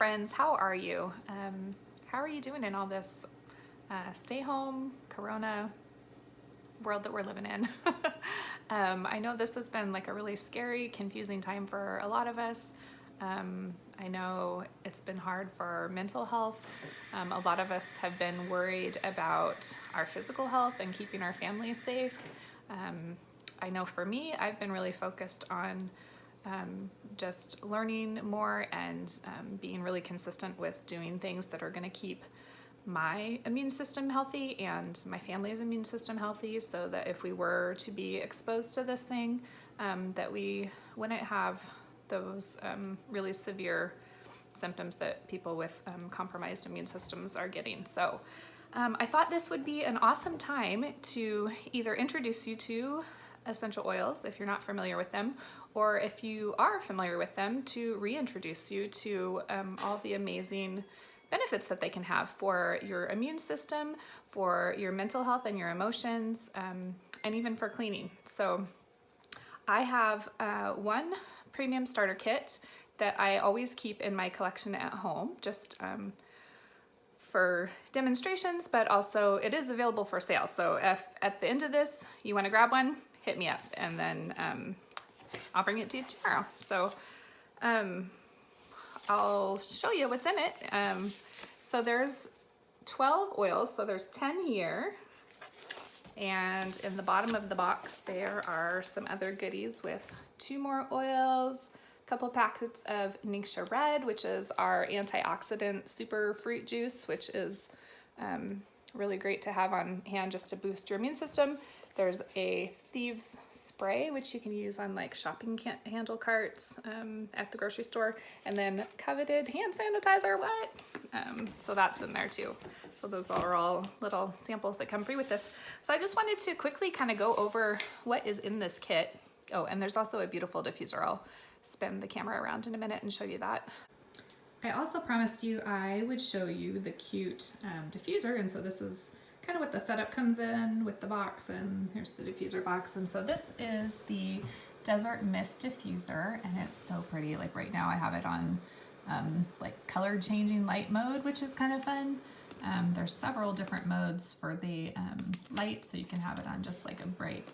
friends, how are you? How are you doing in all this stay home, corona world that we're living in? I know this has been like a really scary, confusing time for a lot of us. I know it's been hard for our mental health. A lot of us have been worried about our physical health and keeping our families safe. I know for me, I've been really focused on just learning more and being really consistent with doing things that are going to keep my immune system healthy and my family's immune system healthy, so that if we were to be exposed to this thing, that we wouldn't have those really severe symptoms that people with compromised immune systems are getting. So I thought this would be an awesome time to either introduce you to essential oils if you're not familiar with them, or if you are familiar with them, to reintroduce you to all the amazing benefits that they can have for your immune system, for your mental health and your emotions, and even for cleaning. So I have one premium starter kit that I always keep in my collection at home, just for demonstrations, but also it is available for sale. So if at the end of this you want to grab one, hit me up, and then I'll bring it to you tomorrow. So I'll show you what's in it. So there's 12 oils, so there's 10 here. And in the bottom of the box, there are some other goodies with 2 more oils, a couple packets of Ningxia Red, which is our antioxidant super fruit juice, which is really great to have on hand just to boost your immune system. There's a Thieves Spray, which you can use on like shopping handle carts at the grocery store, and then coveted hand sanitizer, so that's in there too. So those are all little samples that come free with this. So I just wanted to quickly kind of go over what is in this kit. Oh, and there's also a beautiful diffuser. I'll spin the camera around in a minute and show you that. I also promised you I would show you the cute diffuser, and so this is kind of what the setup comes in with the box, and here's the diffuser box. And so this is the Desert Mist diffuser, and it's so pretty. Like right now I have it on like color changing light mode, which is kind of fun. There's several different modes for the light, so you can have it on just like a bright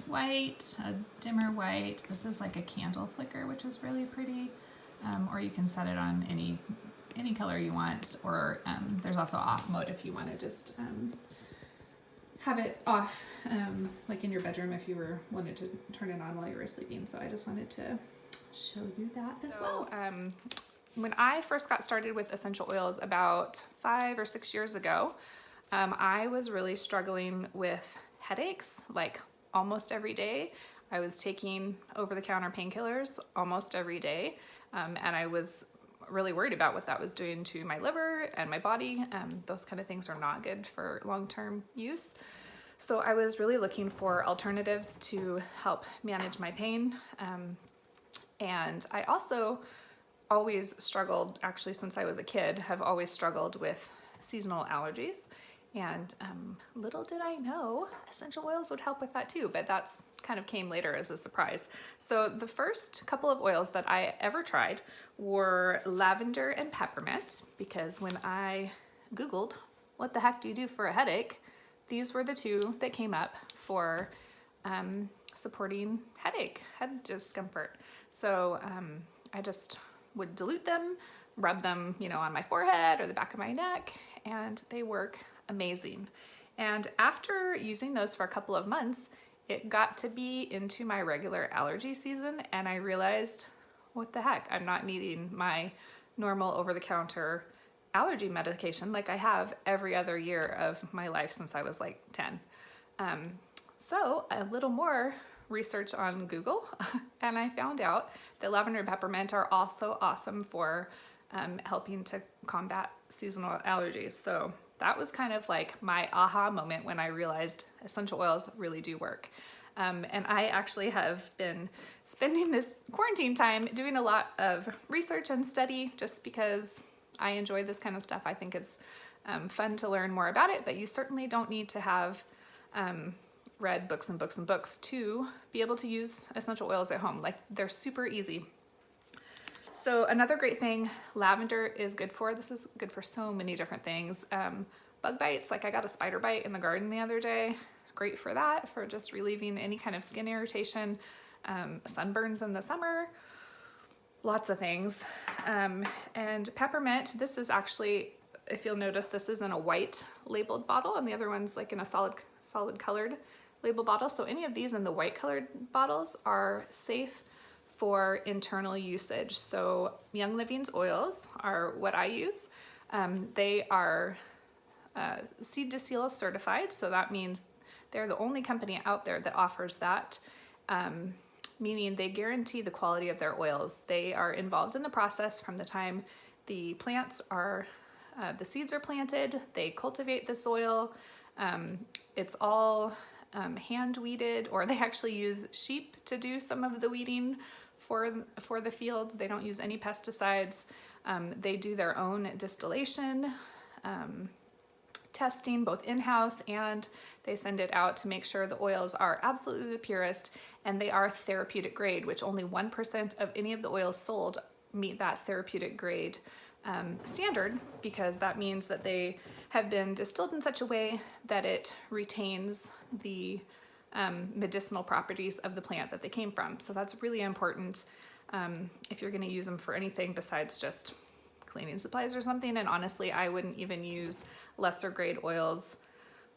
white, a dimmer white. This is like a candle flicker, which is really pretty. Or you can set it on any color you want, or there's also off mode if you want to just have it off, like in your bedroom if you wanted to turn it on while you were sleeping. So I just wanted to show you that as well. When I first got started with essential oils about 5 or 6 years ago, I was really struggling with headaches like almost every day. I was taking over-the-counter painkillers almost every day, and I was really worried about what that was doing to my liver and my body. Those kind of things are not good for long-term use. So I was really looking for alternatives to help manage my pain. And I also always struggled, actually since I was a kid, have always struggled with seasonal allergies. And little did I know essential oils would help with that too, but that's kind of came later as a surprise. So the first couple of oils that I ever tried were lavender and peppermint, because when I Googled what the heck do you do for a headache, these were the two that came up for supporting head discomfort. So I just would dilute them, rub them, on my forehead or the back of my neck, and they work amazing. And after using those for a couple of months, it got to be into my regular allergy season, and I realized, what the heck, I'm not needing my normal over-the-counter allergy medication like I have every other year of my life since I was like 10. So a little more research on Google, and I found out that lavender and peppermint are also awesome for helping to combat seasonal allergies. So that was kind of like my aha moment when I realized essential oils really do work. And I actually have been spending this quarantine time doing a lot of research and study just because I enjoy this kind of stuff. I think it's fun to learn more about it, but you certainly don't need to have read books and books and books to be able to use essential oils at home. Like, they're super easy. So another great thing lavender is good for, this is good for so many different things. Bug bites, like I got a spider bite in the garden the other day. Great for that, for just relieving any kind of skin irritation, sunburns in the summer, lots of things. And peppermint, this is actually, if you'll notice, this is in a white labeled bottle and the other one's like in a solid colored label bottle. So any of these in the white colored bottles are safe for internal usage. So Young Living's oils are what I use. They are Seed to Seal certified, so that means they're the only company out there that offers that, meaning they guarantee the quality of their oils. They are involved in the process from the time the plants are, the seeds are planted, they cultivate the soil. It's all hand weeded, or they actually use sheep to do some of the weeding for the fields. They don't use any pesticides. They do their own distillation, testing both in-house, and they send it out to make sure the oils are absolutely the purest, and they are therapeutic grade, which only 1% of any of the oils sold meet that therapeutic grade standard, because that means that they have been distilled in such a way that it retains the medicinal properties of the plant that they came from. So that's really important if you're going to use them for anything besides just cleaning supplies or something. And honestly, I wouldn't even use lesser grade oils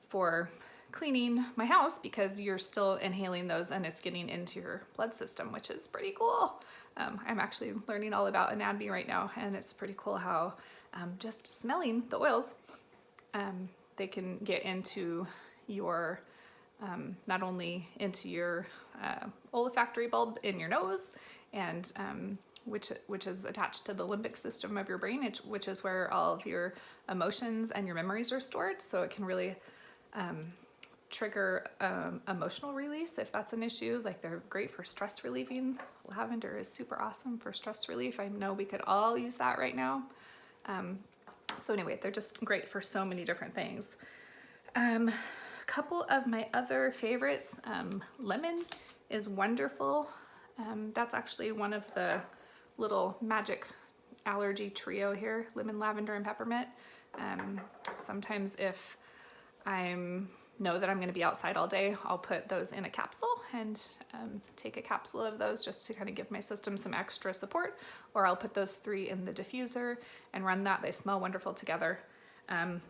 for cleaning my house, because you're still inhaling those and it's getting into your blood system, which is pretty cool. I'm actually learning all about anatomy right now, and it's pretty cool how just smelling the oils, they can get into your, not only into your olfactory bulb in your nose, and which is attached to the limbic system of your brain, which is where all of your emotions and your memories are stored. So it can really trigger emotional release if that's an issue. Like, they're great for stress relieving. Lavender is super awesome for stress relief. I know we could all use that right now. So anyway, they're just great for so many different things. A couple of my other favorites, lemon is wonderful. That's actually one of the little magic allergy trio here, lemon, lavender, and peppermint. Sometimes if know that I'm going to be outside all day, I'll put those in a capsule and take a capsule of those just to kind of give my system some extra support, or I'll put those 3 in the diffuser and run that. They smell wonderful together.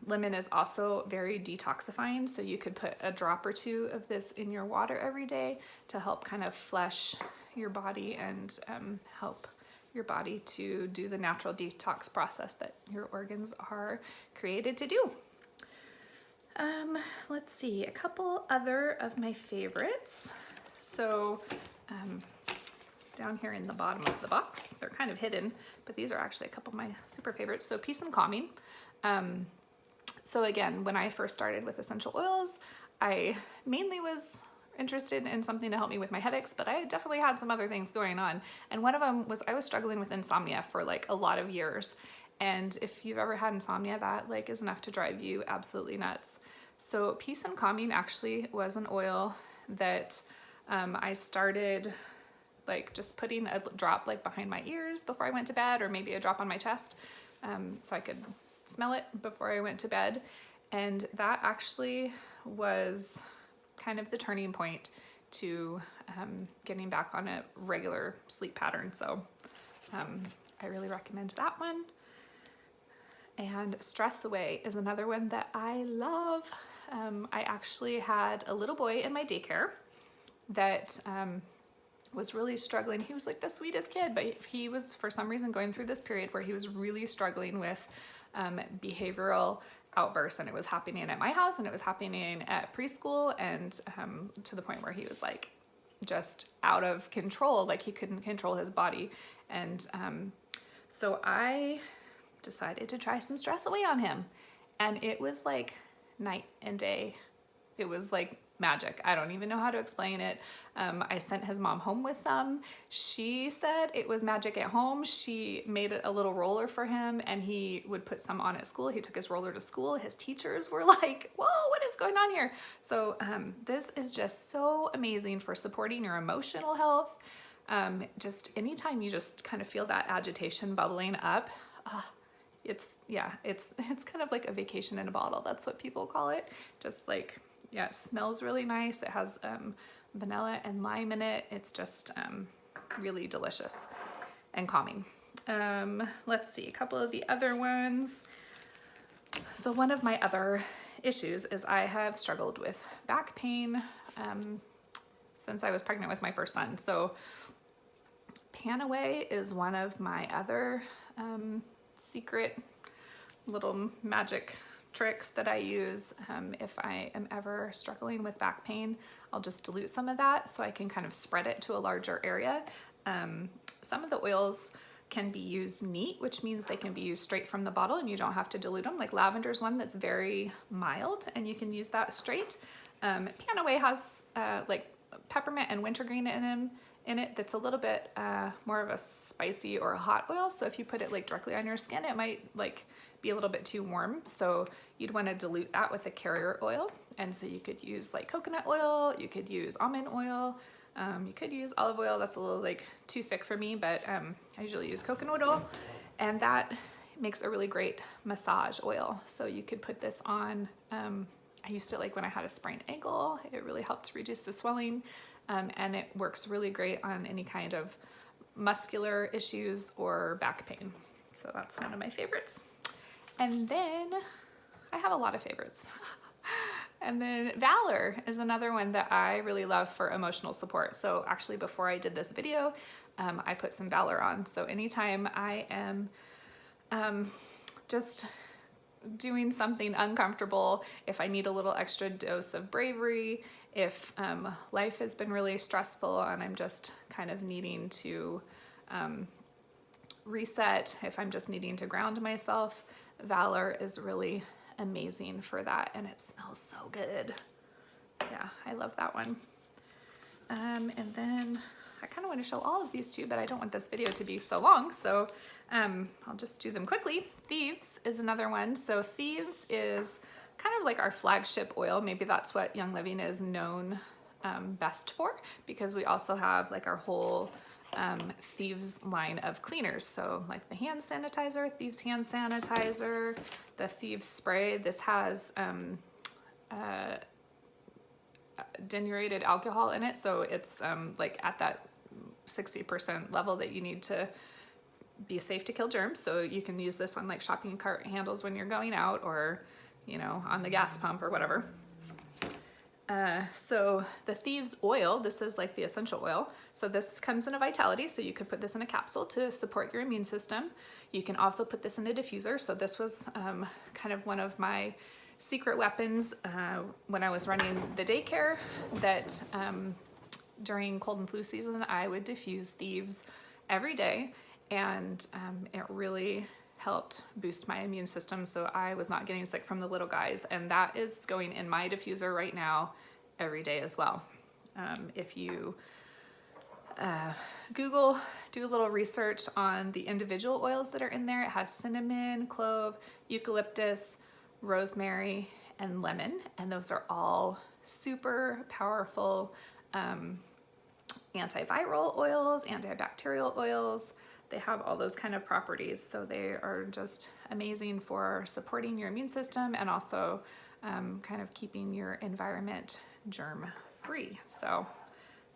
Lemon is also very detoxifying, so you could put a drop or 2 of this in your water every day to help kind of flush your body and help your body to do the natural detox process that your organs are created to do. Let's see, a couple other of my favorites. So down here in the bottom of the box, they're kind of hidden, but these are actually a couple of my super favorites. So Peace and Calming. So again, when I first started with essential oils, I mainly was interested in something to help me with my headaches, but I definitely had some other things going on. And one of them was I was struggling with insomnia for like a lot of years. And if you've ever had insomnia, that like is enough to drive you absolutely nuts. So Peace and Calming actually was an oil that I started like just putting a drop like behind my ears before I went to bed, or maybe a drop on my chest, so I could smell it before I went to bed. And that actually was kind of the turning point to getting back on a regular sleep pattern. So I really recommend that one. And Stress Away is another one that I love. I actually had a little boy in my daycare that was really struggling. He was like the sweetest kid, but he was for some reason going through this period where he was really struggling with behavioral outbursts, and it was happening at my house and it was happening at preschool, and to the point where he was like just out of control, like he couldn't control his body. And so I decided to try some Stress Away on him, and it was like night and day. It was like magic. I don't even know how to explain it. I sent his mom home with some. She said it was magic at home. She made a little roller for him, and he would put some on at school. He took his roller to school. His teachers were like, whoa, what is going on here? So this is just so amazing for supporting your emotional health. Just anytime you just kind of feel that agitation bubbling up, it's kind of like a vacation in a bottle. That's what people call it. Just like, yeah, it smells really nice. It has vanilla and lime in it. It's just really delicious and calming. Let's see, a couple of the other ones. So one of my other issues is I have struggled with back pain since I was pregnant with my first son. So PanAway is one of my other secret little magic tricks that I use. If I am ever struggling with back pain, I'll just dilute some of that so I can kind of spread it to a larger area. Some of the oils can be used neat, which means they can be used straight from the bottle and you don't have to dilute them. Like lavender is one that's very mild and you can use that straight. PanAway has like peppermint and wintergreen in it that's a little bit more of a spicy or a hot oil. So if you put it like directly on your skin, it might like be a little bit too warm. So you'd want to dilute that with a carrier oil. And so you could use like coconut oil, you could use almond oil, you could use olive oil. That's a little like too thick for me, but I usually use coconut oil, and that makes a really great massage oil. So you could put this on, I used to like when I had a sprained ankle, it really helped reduce the swelling, and it works really great on any kind of muscular issues or back pain. So that's one of my favorites. And then I have a lot of favorites. And then Valor is another one that I really love for emotional support. So actually before I did this video, I put some Valor on. So anytime I am just doing something uncomfortable, if I need a little extra dose of bravery, if life has been really stressful and I'm just kind of needing to reset, if I'm just needing to ground myself, Valor is really amazing for that, and it smells so good. Yeah, I love that one. And then I kind of want to show all of these too, but I don't want this video to be so long, so I'll just do them quickly. Thieves is another one. So Thieves is kind of like our flagship oil. Maybe that's what Young Living is known best for, because we also have like our whole Thieves line of cleaners. So like the hand sanitizer, Thieves hand sanitizer, the Thieves spray. This has denaturated alcohol in it. So it's like at that 60% level that you need to be safe to kill germs. So you can use this on like shopping cart handles when you're going out, or, you know, on the gas pump or whatever. So the Thieves oil, this is like the essential oil. So this comes in a Vitality, so you could put this in a capsule to support your immune system. You can also put this in a diffuser. So this was kind of one of my secret weapons when I was running the daycare, that during cold and flu season, I would diffuse Thieves every day, and it really helped boost my immune system, so I was not getting sick from the little guys. And that is going in my diffuser right now every day as well. If you Google, do a little research on the individual oils that are in there, it has cinnamon, clove, eucalyptus, rosemary, and lemon, and those are all super powerful antiviral oils, antibacterial oils. They have all those kind of properties, so they are just amazing for supporting your immune system and also kind of keeping your environment germ free. So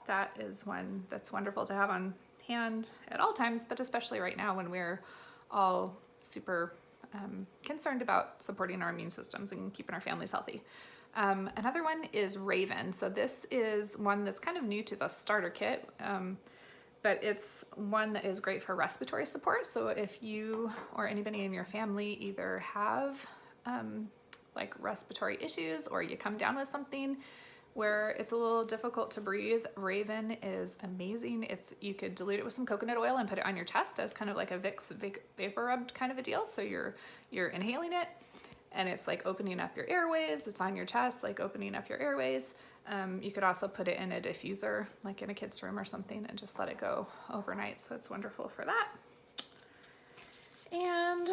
that is one that's wonderful to have on hand at all times, but especially right now when we're all super concerned about supporting our immune systems and keeping our families healthy. Another one is Raven. So this is one that's kind of new to the starter kit, but it's one that is great for respiratory support. So if you or anybody in your family either have like respiratory issues, or you come down with something where it's a little difficult to breathe, Raven is amazing. You could dilute it with some coconut oil and put it on your chest as kind of like a Vicks vapor rubbed kind of a deal. So you're inhaling it, and it's like opening up your airways. It's on your chest, like opening up your airways. You could also put it in a diffuser, like in a kid's room or something, and just let it go overnight. So it's wonderful for that. And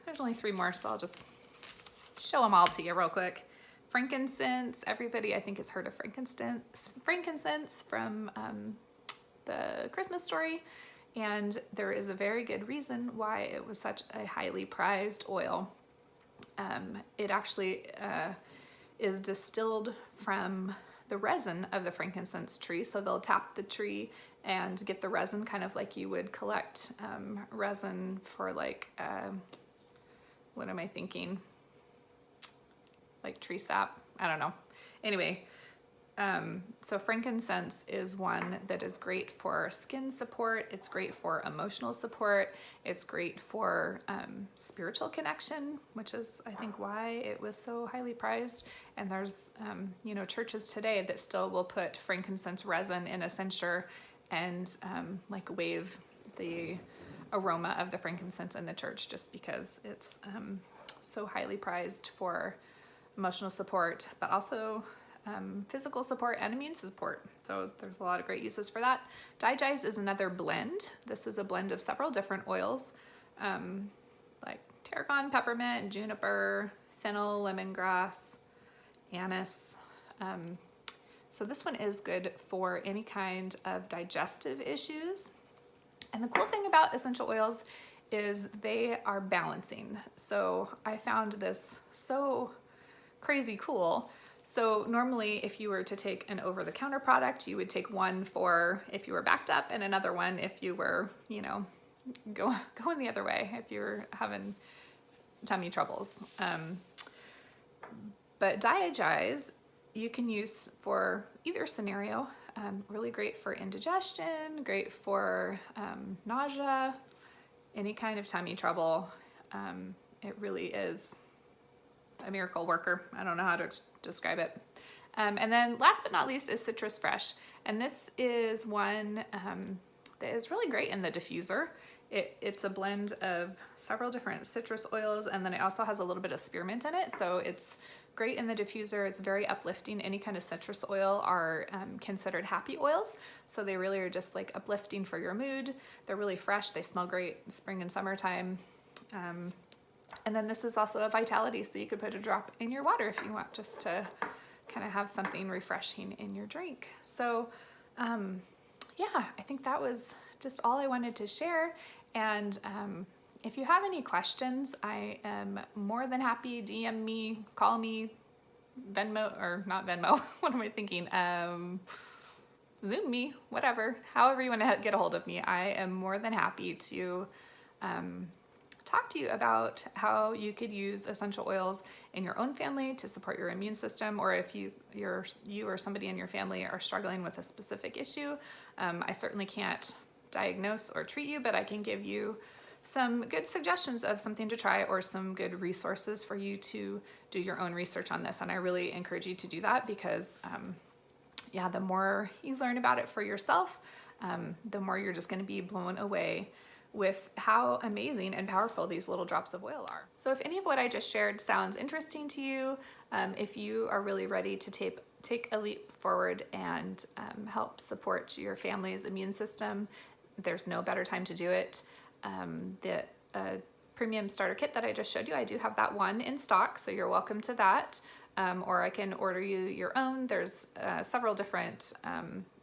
there's only 3 more, so I'll just show them all to you real quick. Frankincense. Everybody, I think, has heard of frankincense from the Christmas Story, and there is a very good reason why it was such a highly prized oil. It actually is distilled from the resin of the frankincense tree. So they'll tap the tree and get the resin, kind of like you would collect resin for like, what am I thinking? Like tree sap? I don't know. Anyway, so frankincense is one that is great for skin support. It's great for emotional support. It's great for spiritual connection, which is, I think, why it was so highly prized. And there's, you know, churches today that still will put frankincense resin in a censer and like wave the aroma of the frankincense in the church, just because it's so highly prized for emotional support, but also physical support and immune support. So there's a lot of great uses for that. Digize is another blend. This is a blend of several different oils, like tarragon, peppermint, juniper, fennel, lemongrass, anise. So this one is good for any kind of digestive issues. And the cool thing about essential oils is they are balancing. So I found this so crazy cool. So normally if you were to take an over-the-counter product, you would take one for if you were backed up and another one if you were, you know, going the other way, if you're having tummy troubles. But Digize you can use for either scenario. Really great for indigestion, great for nausea, any kind of tummy trouble. It really is a miracle worker. I don't know how to describe it. And then last but not least is Citrus Fresh. And this is one that is really great in the diffuser. It's a blend of several different citrus oils, and then it also has a little bit of spearmint in it. So it's great in the diffuser. It's very uplifting. Any kind of citrus oil are considered happy oils. So they really are just like uplifting for your mood. They're really fresh. They smell great in spring and summertime. And then this is also a vitality, so you could put a drop in your water if you want, just to kind of have something refreshing in your drink. So yeah, I think that was just all I wanted to share. And if you have any questions, I am more than happy. DM me, call me, Venmo, or not Venmo, what am I thinking? Zoom me, whatever, however you want to get a hold of me. I am more than happy to talk to you about how you could use essential oils in your own family to support your immune system, or if you or somebody in your family are struggling with a specific issue. I certainly can't diagnose or treat you, but I can give you some good suggestions of something to try or some good resources for you to do your own research on this. And I really encourage you to do that because yeah, the more you learn about it for yourself, the more you're just going to be blown away with how amazing and powerful these little drops of oil are. So if any of what I just shared sounds interesting to you, if you are really ready to take a leap forward and help support your family's immune system, there's no better time to do it. The premium starter kit that I just showed you, I do have that one in stock, so you're welcome to that. Or I can order you your own. There's several different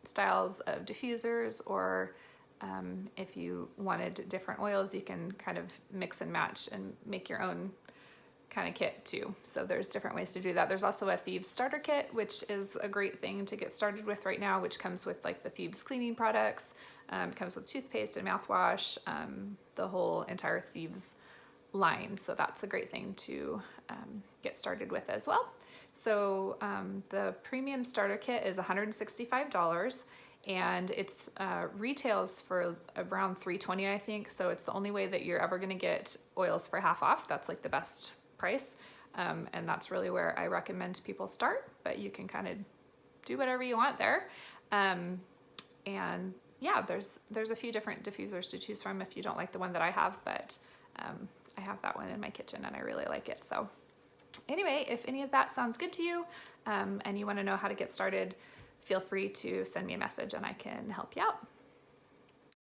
styles of diffusers, or if you wanted different oils, you can kind of mix and match and make your own kind of kit too. So there's different ways to do that. There's also a Thieves starter kit, which is a great thing to get started with right now, which comes with like the Thieves cleaning products, comes with toothpaste and mouthwash, the whole entire Thieves line. So that's a great thing to get started with as well. So the premium starter kit is $165. And it's retails for around $320, I think. So it's the only way that you're ever going to get oils for half off. That's like the best price. And that's really where I recommend people start, but you can kind of do whatever you want there. And yeah, there's a few different diffusers to choose from if you don't like the one that I have, but I have that one in my kitchen and I really like it. So anyway, if any of that sounds good to you, and you want to know how to get started, feel free to send me a message and I can help you out.